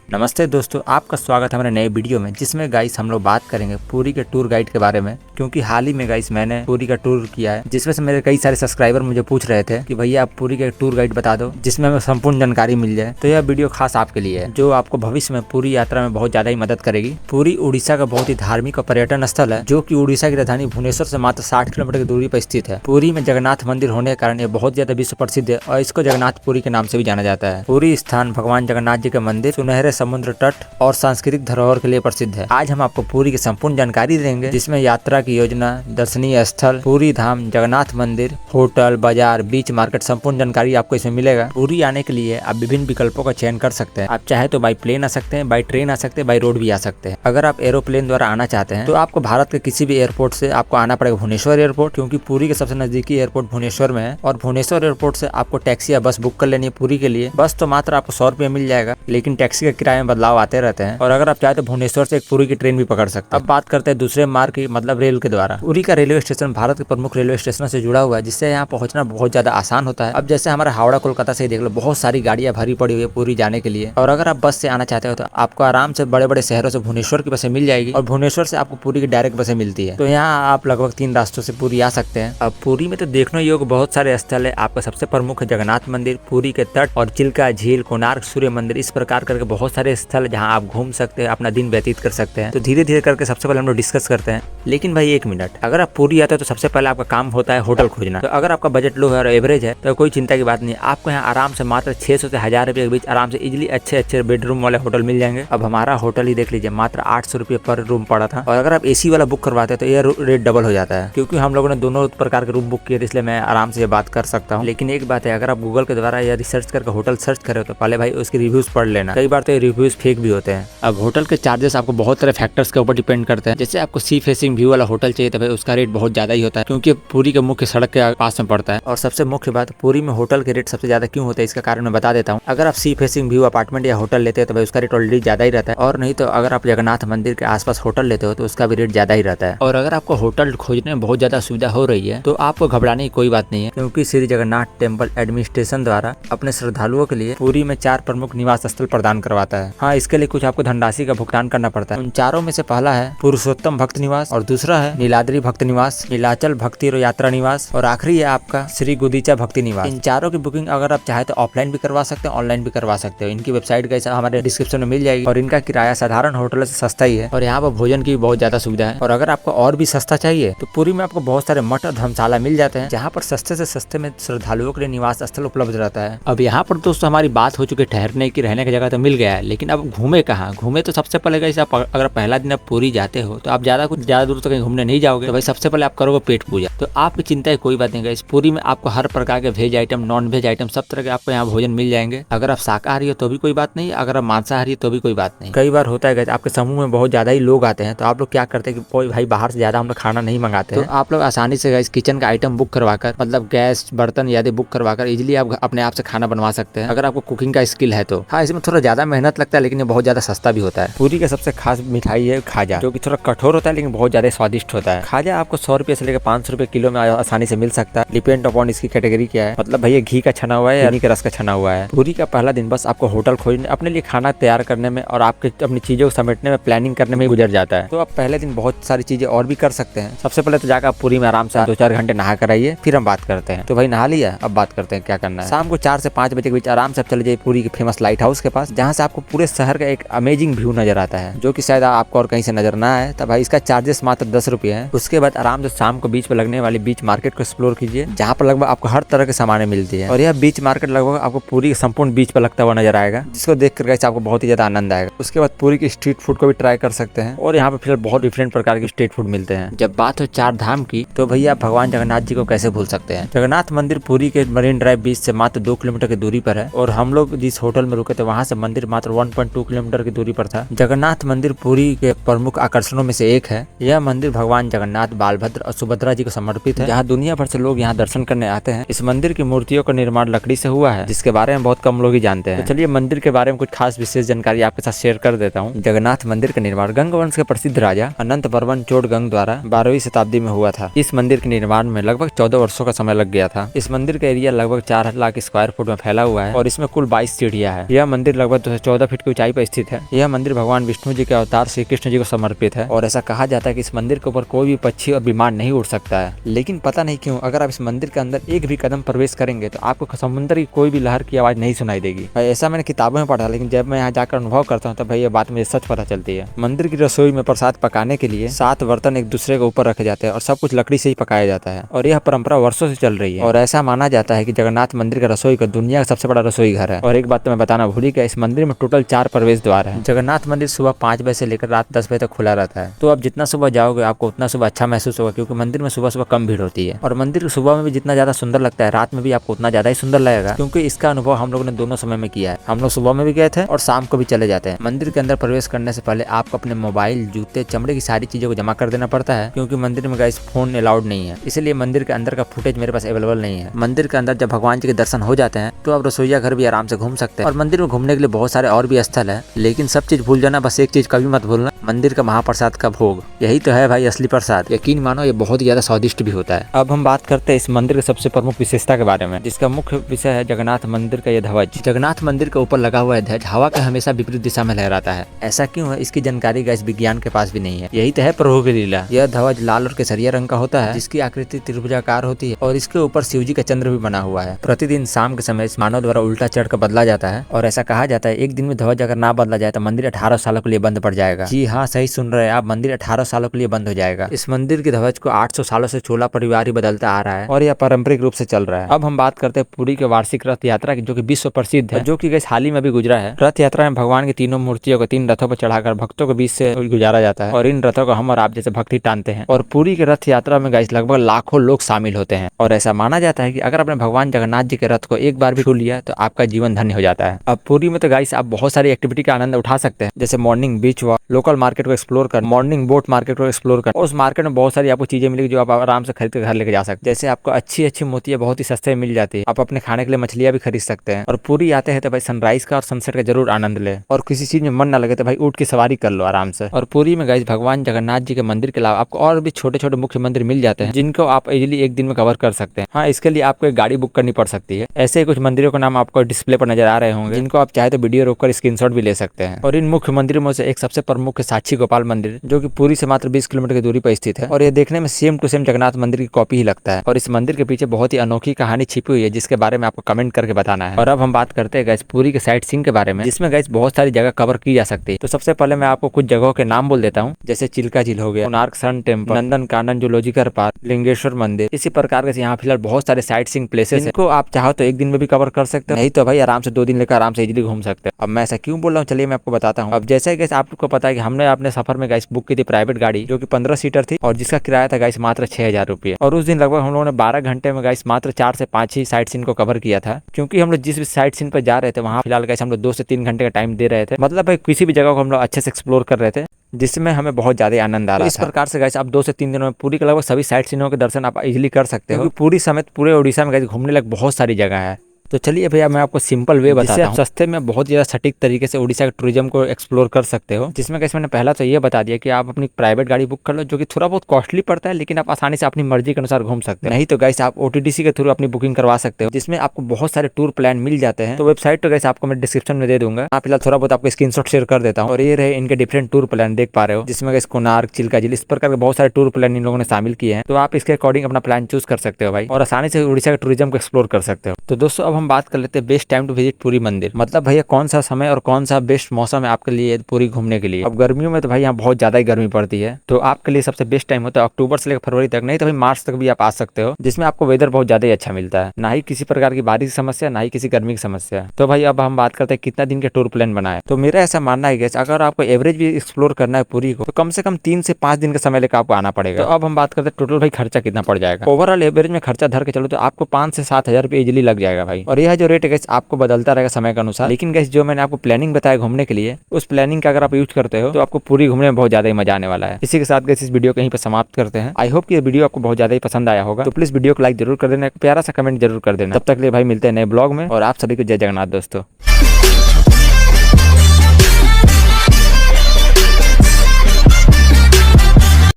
नमस्ते दोस्तों, आपका स्वागत है हमारे नए वीडियो में, जिसमें गाइस हम लोग बात करेंगे पुरी के टूर गाइड के बारे में। क्योंकि हाल ही में गाइस मैंने पुरी का टूर किया है, जिसमें से मेरे कई सारे सब्सक्राइबर मुझे पूछ रहे थे कि भैया आप पुरी के टूर गाइड बता दो जिसमें हमें संपूर्ण जानकारी मिल जाए। तो यह वीडियो खास आपके लिए है, जो आपको भविष्य में पूरी यात्रा में बहुत ज्यादा ही मदद करेगी। पुरी उड़ीसा का बहुत ही धार्मिक और पर्यटन स्थल है, जो की उड़ीसा की राजधानी भुवनेश्वर से मात्र 60 किलोमीटर की दूरी पर स्थित है। पुरी में जगन्नाथ मंदिर होने के कारण यह बहुत ज्यादा विश्व प्रसिद्ध है और इसको जगन्नाथ पुरी के नाम से भी जाना जाता है। पुरी स्थान भगवान जगन्नाथ जी के मंदिर, सुनहरे समुद्र तट और सांस्कृतिक धरोहर के लिए प्रसिद्ध है। आज हम आपको पुरी की संपूर्ण जानकारी देंगे, जिसमें यात्रा की योजना, दर्शनीय स्थल, पुरी धाम, जगन्नाथ मंदिर, होटल, बाजार, बीच मार्केट, संपूर्ण जानकारी आपको इसमें मिलेगा। पुरी आने के लिए आप विभिन्न विकल्पों का चयन कर सकते हैं। आप चाहे तो बाई प्लेन आ सकते हैं, बाई ट्रेन आ सकते हैं, बाई रोड भी आ सकते हैं। अगर आप एरोप्लेन द्वारा आना चाहते हैं तो आपको भारत के किसी भी एयरपोर्ट से आपको आना पड़ेगा भुवनेश्वर एयरपोर्ट, क्योंकि पुरी के सबसे नजदीकी एयरपोर्ट भुवनेश्वर में है। और भुवनेश्वर एयरपोर्ट से आपको टैक्सी या बस बुक कर लेनी है पुरी के लिए। बस तो मात्र आपको 100 रुपये मिल जाएगा, लेकिन टैक्सी के किराए में बदलाव आते रहते हैं। और अगर आप चाहे तो भुवनेश्वर से एक पुरी की ट्रेन भी पकड़ सकते हैं। अब बात करते हैं दूसरे मार्ग की, मतलब रेल के द्वारा। पुरी का रेलवे स्टेशन भारत के प्रमुख रेलवे स्टेशन से जुड़ा हुआ है, जिससे यहाँ पहुंचना बहुत ज्यादा आसान होता है। अब जैसे हमारा हावड़ा कोलकाता से ही देख लो, बहुत सारी गाड़ियां भरी पड़ी हुई है पुरी जाने के लिए। और अगर आप बस से आना चाहते हो तो आपको आराम से बड़े बड़े शहरों से भुवनेश्वर की बसें मिल जाएगी, और भुवनेश्वर से आपको पुरी की डायरेक्ट बसें मिलती है। तो यहाँ आप लगभग 3 रास्तों से पुरी आ सकते हैं। अब पुरी में तो देखने योग्य बहुत सारे स्थल है। आपका सबसे प्रमुख है जगन्नाथ मंदिर, पुरी के तट और चिल्का झील, कोणार्क सूर्य मंदिर, इस प्रकार करके बहुत सारे स्थल जहाँ आप घूम सकते हैं, अपना दिन व्यतीत कर सकते हैं। तो धीरे धीरे करके सबसे पहले हम लोग डिस्कस करते हैं। लेकिन भाई एक मिनट, अगर आप पुरी आते हो तो सबसे पहले आपका काम होता है होटल खोजना। तो अगर आपका बजट लो है और एवरेज है तो कोई चिंता की बात नहीं, आपको यहाँ आराम से मात्र 600 से 1000 रुपये के बीच आराम से इजिली अच्छे बेडरूम वाले होटल मिल जाएंगे। अब हमारा होटल ही देख लीजिए, मात्र 800 रुपये पर रूम पड़ा था। और अगर आप AC वाला बुक करवाते हैं तो ये रेट डबल हो जाता है, क्योंकि हम लोगों ने दोनों प्रकार के रूम बुक किए थे, इसलिए मैं आराम से ये बात कर सकता हूँ। लेकिन एक बात है, अगर आप गूगल के द्वारा या रिसर्च करके होटल सर्च करे तो पहले भाई उसके रिव्यूज पढ़ लेना। कई बार तो ये रिव्यूज फेक भी होते हैं। अब होटल के चार्जेस आपको बहुत सारे फैक्टर्स के ऊपर डिपेंड करते हैं। जैसे आपको सी फेसिंग व्यू वाला होटल चाहिए तो भाई उसका रेट बहुत ज्यादा ही होता है, क्योंकि पुरी के मुख्य सड़क के पास में पड़ता है। और सबसे मुख्य बात, पुरी में होटल के रेट सबसे ज्यादा क्यों होता है इसका कारण मैं बता देता हूँ। अगर आप सी फेसिंग व्यू अपार्टमेंट या होटल लेते हैं तो भाई उसका रेट ऑलरेडी ज्यादा ही रहता है, और नहीं तो अगर आप जगन्नाथ मंदिर के आसपास होटल लेते हो तो उसका भी रेट ज्यादा ही रहता है। और अगर आपको होटल खोजने में बहुत ज्यादा असुविधा हो रही है तो आपको घबराने की कोई बात नहीं है, क्योंकि श्री जगन्नाथ टेम्पल एडमिनिस्ट्रेशन द्वारा अपने श्रद्धालुओं के लिए पुरी में 4 प्रमुख निवास स्थल प्रदान करवाता है। हाँ, इसके लिए कुछ आपको धनराशि का भुगतान करना पड़ता है। उन चारों में से पहला है पुरुषोत्तम भक्त निवास, और दूसरा है नीलाद्री भक्त निवास, नीलाचल भक्ति यात्रा निवास, और आखिरी है आपका श्री गुदीचा भक्ति निवास। इन चारों की बुकिंग अगर आप चाहे तो ऑफलाइन भी करवा सकते हैं, ऑनलाइन भी करवा सकते हो। इनकी वेबसाइट का हमारे डिस्क्रिप्शन में मिल जाएगी, और इनका किराया साधारण होटल से सस्ता ही है, और यहाँ पर भोजन की बहुत ज्यादा सुविधा है। और अगर आपको और भी सस्ता चाहिए तो पुरी में आपको बहुत सारे मठ और धर्मशाला मिल जाते हैं, जहाँ पर सस्ते से सस्ते में श्रद्धालुओं के लिए निवास स्थल उपलब्ध रहता है। अब यहाँ पर दोस्तों हमारी बात हो चुकी है ठहरने की, रहने की जगह तो मिल गया है, लेकिन अब घूमे कहाँ? घूमे तो सबसे पहले गाइस, आप अगर पहला दिन आप पुरी जाते हो तो आप ज्यादा दूर तक कहीं घूमने नहीं जाओगे, तो भाई सबसे पहले आप करोगे पेट पूजा। तो आपकी चिंता की कोई बात नहीं गाइस, पुरी में आपको हर प्रकार के veg item, non veg item, सब तरह के आपको यहाँ भोजन मिल जाएंगे। अगर आप शाकाहारी हो तो भी कोई बात नहीं, अगर आप मांसाहारी हो तो भी कोई बात नहीं। कई बार होता है गाइस, आपके समूह में बहुत ज्यादा ही लोग आते हैं, तो आप लोग क्या करते हैं कि कोई भाई बाहर से ज्यादा हम लोग खाना नहीं मंगाते हैं, तो आप लोग आसानी से गाइस किचन का आइटम बुक करवाकर, मतलब गैस, बर्तन आदि बुक करवाकर इजिली आप अपने आप से खाना बनवा सकते हैं, अगर आपको कुकिंग का स्किल है तो। हाँ, इसमें थोड़ा ज्यादा मेहनत लगता है, लेकिन ये बहुत ज्यादा सस्ता भी होता है। पुरी का सबसे खास मिठाई है खाजा, जो कि थोड़ा कठोर होता है लेकिन बहुत ज्यादा स्वादिष्ट होता है। खाजा आपको 100 रुपए से लेकर 500 रुपए किलो में आसानी से मिल सकता है, डिपेंड अपॉन इसकी कैटेगरी क्या है। मतलब भैया घी का छना हुआ है या के रस का छना हुआ है। पुरी का पहला दिन बस आपको होटल खोजने, अपने लिए खाना तैयार करने में और आपके अपनी चीजों को समेटने में, प्लानिंग करने में गुजर जाता है। तो आप पहले दिन बहुत सारी चीजें और भी कर सकते हैं। सबसे पहले तो जाकर आप पुरी में आराम से 2-4 घंटे नहा कर आइए, फिर हम बात करते हैं। तो भाई नहा लिया, अब बात करते हैं क्या करना है। शाम को 4 से 5 बजे के बीच आराम से आप चले जाइए पुरी के फेमस लाइट हाउस के पास, जहाँ से आपको पूरे शहर का एक अमेजिंग व्यू नजर आता है, जो कि शायद आपको और कहीं से नजर ना आए। तब भाई इसका चार्जेस मात्र 10 रुपये है। उसके बाद आराम से शाम को बीच पर लगने वाली बीच मार्केट को एक्सप्लोर कीजिए, जहाँ पर लगभग आपको हर तरह के सामान मिलती है। और यह बीच मार्केट लगभग आपको पूरी संपूर्ण बीच पर लगता हुआ नजर आएगा, जिसको देखकर गाइस आपको बहुत ही ज्यादा आनंद आएगा। उसके बाद पुरी की स्ट्रीट फूड को भी ट्राई कर सकते हैं, और यहाँ पे फिर बहुत डिफरेंट प्रकार के स्ट्रीट फूड मिलते हैं। जब बात हो 4 धाम की, तो भैया आप भगवान जगन्नाथ जी को कैसे भूल सकते हैं। जगन्नाथ मंदिर पुरी के मरीन ड्राइव बीच से मात्र 2 किलोमीटर की दूरी पर है, और हम लोग जिस होटल में रुके थे वहाँ से मंदिर मात्र 1.2 किलोमीटर की दूरी पर था। जगन्नाथ मंदिर पुरी के प्रमुख आकर्षणों में से एक है। यह यह मंदिर भगवान जगन्नाथ, बालभद्र और सुभद्रा जी को समर्पित है, जहाँ दुनिया भर से लोग यहाँ दर्शन करने आते हैं। इस मंदिर की मूर्तियों का निर्माण लकड़ी से हुआ है, जिसके बारे में बहुत कम लोग ही जानते हैं। तो चलिए मंदिर के बारे में कुछ खास विशेष जानकारी आपके साथ शेयर कर देता हूँ। जगन्नाथ मंदिर का निर्माण गंग वंश के प्रसिद्ध राजा अनंत वर्मन चोडगंग द्वारा 12वीं शताब्दी में हुआ था। इस मंदिर के निर्माण में लगभग 14 वर्षों का समय लग गया था। इस मंदिर का एरिया लगभग 4 लाख स्क्वायर फुट में फैला हुआ है और इसमें कुल 22 सीढ़ियां है। यह मंदिर लगभग 214 फीट की ऊंचाई पर स्थित है। यह मंदिर भगवान विष्णु जी के अवतार श्री कृष्ण जी को समर्पित है और ऐसा कहा जाता है कि इस मंदिर के ऊपर कोई भी पक्षी और विमान नहीं उड़ सकता है। लेकिन पता नहीं क्यों अगर आप इस मंदिर के अंदर एक भी कदम प्रवेश करेंगे तो आपको समुद्र की कोई भी लहर की आवाज नहीं सुनाई देगी। ऐसा मैंने किताबों में पढ़ा, लेकिन जब मैं यहाँ जाकर अनुभव करता हूँ तब भाई ये बात मुझे सच पता चलती है। मंदिर की रसोई में प्रसाद पकाने के लिए 7 बर्तन एक दूसरे के ऊपर रखे जाते हैं और सब कुछ लकड़ी से ही पकाया जाता है और यह परंपरा वर्षों से चल रही है। और ऐसा माना जाता है कि जगन्नाथ मंदिर का रसोई का दुनिया का सबसे बड़ा रसोई घर है। और एक बात तो मैं बताना भूल ही गया, इस मंदिर में टोटल 4 प्रवेश द्वार है। जगन्नाथ मंदिर सुबह 5 बजे से लेकर रात 10 बजे तक खुला रहता है। तो आप जितना सुबह जाओगे आपको उतना सुबह अच्छा महसूस होगा, क्योंकि मंदिर में सुबह सुबह कम भीड़ होती है। और मंदिर सुबह में भी जितना ज्यादा सुंदर लगता है, रात में भी आपको उतना ज्यादा ही सुंदर लगेगा, क्योंकि इसका अनुभव हम लोगों ने दोनों समय में किया है। हम लोग सुबह में भी गए थे और शाम को भी चले जाते हैं। मंदिर के अंदर प्रवेश करने से पहले आपको अपने मोबाइल, जूते, चमड़े की सारी चीजों को जमा कर देना पड़ता है, क्योंकि मंदिर में गाइस फोन अलाउड नहीं है। इसलिए मंदिर के अंदर का फुटेज मेरे पास अवेलेबल नहीं है। मंदिर के अंदर जब भगवान जी के दर्शन हो जाते हैं तो आप रसोईया घर भी आराम से घूम सकते हैं। और मंदिर में घूमने के लिए बहुत सारे और भी स्थल है, लेकिन सब चीज भूल जाना, बस एक चीज कभी मत भूलना, मंदिर का महाप्रसाद का भोग। यही तो है भाई असली प्रसाद। यकीन मानो ये बहुत ही ज्यादा स्वादिष्ट भी होता है। अब हम बात करते हैं इस मंदिर के सबसे प्रमुख विशेषता के बारे में, जिसका मुख्य विषय है जगन्नाथ मंदिर का यह ध्वज। जगन्नाथ मंदिर के ऊपर लगा हुआ है ध्वज हवा के हमेशा विपरीत दिशा में लहराता है। ऐसा क्यों है, इसकी जानकारी गाइस विज्ञान के पास भी नहीं है। यही तो है प्रभु की लीला। यह ध्वज लाल और केसरिया रंग का होता है, जिसकी आकृति त्रिभुजाकार होती है और इसके ऊपर शिव जी का चंद्र भी बना हुआ है। प्रतिदिन शाम के समय इस मानव द्वारा उल्टा चढ़ कर बदला जाता है और ऐसा कहा जाता है एक दिन में ध्वज अगर ना बदला जाए तो मंदिर 18 सालों के लिए बंद पड़ जाएगा। जी हाँ, सही सुन रहे हैं आप, मंदिर 18 सालों के लिए बंद हो जाएगा। इस मंदिर के ध्वज को 800 सालों से चोला परिवार ही बदलता आ रहा है और यह पारंपरिक रूप से चल रहा है। अब हम बात करते हैं पुरी के वार्षिक रथ यात्रा की, जो कि विश्व प्रसिद्ध है, जो कि गैस हाल ही में भी गुजरा है। रथ यात्रा में भगवान की तीनों मूर्तियों को 3 रथों पर चढ़ाकर भक्तों के बीच से गुजारा जाता है और इन रथों को हम और आप जैसे भक्ति टानते हैं। और पुरी के रथ यात्रा में गैस लगभग लाखों लोग शामिल होते हैं और ऐसा माना जाता है कि अगर आपने भगवान जगन्नाथ जी के रथ को एक बार भी छू लिया तो आपका जीवन धन्य हो जाता है। अब पुरी में तो गाइस आप बहुत सारी एक्टिविटी का आनंद उठा सकते हैं, जैसे मॉर्निंग बीच वॉक, लोकल मार्केट को एक्सप्लोर कर, मॉर्निंग बोट मार्केट को एक्सप्लोर कर। उस मार्केट में बहुत सारी आपको चीजें मिलेगी जो आप आराम से खरीद के घर लेके जा सकते हैं। जैसे आपको अच्छी अच्छी मोतियां बहुत ही सस्ते में मिल जाती है। आप अपने खाने के लिए मछलियां भी खरीद सकते हैं। और पुरी आते हैं तो भाई सनराइज का और सनसेट का जरूर आनंद ले। और किसी चीज में मन ना लगे तो भाई ऊँट की सवारी कर लो आराम से। और पुरी में गाइस भगवान जगन्नाथ जी के मंदिर के अलावा आपको और भी छोटे छोटे मुख्य मंदिर मिल जाते हैं, जिनको आप इजीली एक दिन में कवर कर सकते हैं। हाँ, इसके लिए आपको एक गाड़ी बुक करनी पड़ सकती है। ऐसे ही कुछ मंदिरों का नाम आपको डिस्प्ले पर नजर आ रहे होंगे, जिनको आप चाहे तो वीडियो रोककर स्क्रीनशॉट भी ले सकते हैं। और इन मुख्य मंदिरों में से एक सबसे प्रमुख साक्षी गोपाल मंदिर, जो कि पुरी से मात्र 20 किलोमीटर की दूरी पर स्थित है और ये देखने में सेम टू सेम जगन्नाथ मंदिर की कॉपी ही लगता है। और इस मंदिर के पीछे बहुत ही अनोखी कहानी छिपी हुई है, जिसके बारे में आपको कमेंट करके बताना है। और अब हम बात करते हैं गैस पुरी के साइट सीइंग के बारे में, जिसमें गैस बहुत सारी जगह कवर की जा सकती है। तो सबसे पहले मैं आपको कुछ जगहों के नाम बोल देता हूँ, जैसे चिल्का झील हो गया, Konark sun temple, Nandan Kanan zoological park, Lingeshwar मंदिर। इसी प्रकार के यहाँ फिलहाल बहुत सारे साइट सीइंग प्लेसेस हैं, जिनको आप चाहो तो एक दिन में भी कवर कर सकते हो, नहीं तो भाई आराम से 2 दिन लेकर आराम से इजीली घूम सकते हो। अब मैं ऐसा क्यों बोल रहा हूँ, चलिए मैं आपको बताता हूँ। अब जैसे गैस आपको पता है कि हमने अपने सफर में गैस बुक की थी प्राइवेट गाड़ी, जो कि 15 सीटर थी और जिसका किराया था गैस मात्र 6000 रुपये। और उस दिन लगभग हम लोगों ने 12 घंटे में गैस मात्र 4 से 5 ही साइट सीन को कवर किया था, क्योंकि हम लोग जिस भी साइट सीन पर जा रहे थे वहाँ फिलहाल गैस हम लोग 2 से 3 घंटे का टाइम दे रहे थे। मतलब भाई किसी भी जगह को हम लोग अच्छे से एक्सप्लोर कर रहे थे, जिसमें हमें बहुत ज्यादा आनंद आ रहा था। इस प्रकार से गाइस आप 2 से 3 दिनों में पूरी के लगभग सभी साइट सीनों के दर्शन आप इजीली कर सकते हो। पूरी समेत पूरे उड़ीसा में गाइस घूमने लायक बहुत सारी जगह है। तो चलिए भैया मैं आपको सिंपल वे बताता हूँ, सस्ते में बहुत ज्यादा सटीक तरीके से उड़ीसा के टूरिज्म को एक्सप्लोर कर सकते हो। जिसमें कैसे मैंने पहला तो ये बता दिया कि आप अपनी प्राइवेट गाड़ी बुक कर लो, जो कि थोड़ा बहुत कॉस्टली पड़ता है, लेकिन आप आसानी से अपनी मर्जी के अनुसार घूम सकते हो। नहीं तो गाइस आप OTDC के थ्रू अपनी बुकिंग करवा सकते हो, जिसमें आपको बहुत सारे टूर प्लान मिल जाते हैं। तो वेबसाइट तो गाइस आपको मैं डिस्क्रिप्शन में दे दूंगा। आप फिलहाल थोड़ा बहुत आपको स्क्रीनशॉट शेयर कर देता हूँ। और ये रहे इनके डिफरेंट टूर प्लान, देख पा रहे हो, जिसमें गाइस कोणार्क, चिल्का झील, इस प्रकार के बहुत सारे टूर प्लान इन लोगों ने शामिल किए हैं। तो आप इसके अकॉर्डिंग अपना प्लान चूज कर सकते हो भाई, और आसानी से उड़ीसा के टूरिज्म को एक्सप्लोर कर सकते हो। तो दोस्तों अब हम बात कर लेते हैं best time to visit Puri मंदिर। मतलब भैया कौन सा समय और कौन सा बेस्ट मौसम है आपके लिए पुरी घूमने के लिए। अब गर्मियों में तो भाई यहाँ बहुत ज्यादा ही गर्मी पड़ती है, तो आपके लिए सबसे बेस्ट टाइम होता है अक्टूबर से लेकर फरवरी तक, नहीं तो भाई मार्च तक भी आप आ सकते हो, जिसमें आपको वेदर बहुत ज्यादा ही अच्छा मिलता है। ना ही किसी प्रकार की बारिश की समस्या, ना ही किसी गर्मी की समस्या। तो भाई अब हम बात करते हैं कितना दिन के टूर प्लान बनाए। तो मेरा ऐसा मानना है अगर आपको एवरेज भी एक्सप्लोर करना है पुरी को, तो कम से कम 3 से 5 दिन का समय लेकर आपको आना पड़ेगा। तो अब हम बात करते हैं टोटल भाई खर्चा कितना पड़ जाएगा। ओवरऑल एवरेज में खर्चा धर के चलो तो आपको 5 से 7 हजार रुपये इजिली लग जाएगा भाई। और यह जो रेट है आपको बदलता रहेगा समय के अनुसार। लेकिन गैस जो मैंने आपको प्लानिंग बताया घूमने के लिए, उस प्लानिंग का अगर आप यूज करते हो तो आपको पूरी घूमने में बहुत ज्यादा ही मजा आने वाला है। इसी के साथ गैस इस वीडियो को यहीं पर समाप्त करते हैं। आई होप कि ये वीडियो आपको बहुत ज्यादा ही पसंद आया होगा। तो प्लीज वीडियो को लाइक जरूर कर देना, प्यारा सा कमेंट जरूर कर देना। तब तक के लिए भाई मिलते हैं नए ब्लॉग में, और आप सभी को जय जगन्नाथ दोस्तों।